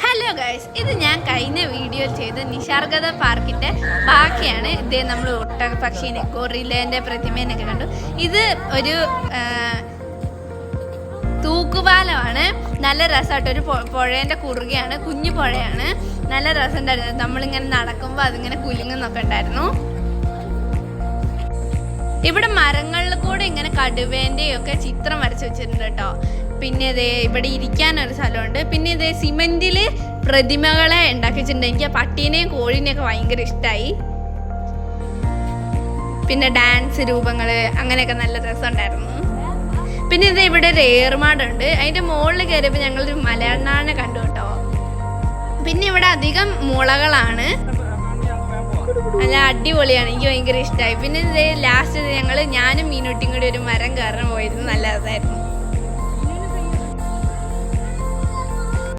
Hello guys, ഇത് ഞാൻ കഴിഞ്ഞ വീഡിയോയിൽ ചെയ്ത നിസർഗത പാർക്കിൻ്റെ ബാക്കിയാണ്. ഇതേ നമ്മൾ ഒട്ടകപക്ഷീനെ, ഗൊറില്ലേൻ്റെ പ്രതിമേനൊക്കെ കണ്ടു. ഇത് ഒരു തൂക്കുപാലമാണ്. നല്ല രസമായിട്ട് ഒരു പുഴേൻ്റെ കുറുകയാണ്, കുഞ്ഞു പുഴയാണ്. നല്ല രസം ഉണ്ടായിരുന്നു. നമ്മളിങ്ങനെ നടക്കുമ്പോൾ അതിങ്ങനെ കുലുങ്ങുന്നൊക്കെ ഉണ്ടായിരുന്നു. ഇവിടെ മരങ്ങളിൽ കൂടെ ഇങ്ങനെ കടുവേൻ്റെയും ഒക്കെ ചിത്രം വരച്ച് വെച്ചിട്ടുണ്ട് കേട്ടോ. പിന്നെ ഇതേ ഇവിടെ ഇരിക്കാനൊരു സ്ഥലമുണ്ട്. പിന്നെ ഇതേ സിമെന്റിൽ പ്രതിമകളെ ഉണ്ടാക്കി വെച്ചിട്ടുണ്ട്. എനിക്ക് ആ പട്ടീനെയും കോഴീനെയൊക്കെ ഭയങ്കര ഇഷ്ടമായി. പിന്നെ ഡാൻസ് രൂപങ്ങൾ അങ്ങനെയൊക്കെ നല്ല രസമുണ്ടായിരുന്നു. പിന്നെ ഇത് ഇവിടെ ഒരു ഏറുമാടുണ്ട്. അതിൻ്റെ മുകളിൽ കയറിയപ്പോൾ ഞങ്ങളൊരു മലയണ്ണാനെ കണ്ടു കേട്ടോ. പിന്നെ ഇവിടെ അധികം മുളകളാണ്, നല്ല അടിപൊളിയാണ്. എനിക്ക് ഭയങ്കര ഇഷ്ടമായി. പിന്നെ ഇത് ലാസ്റ്റ് ഞാനും മീനുട്ടിയും കൂടി ഒരു മരം കയറാൻ പോയിരുന്നു. നല്ല രസമായിരുന്നു.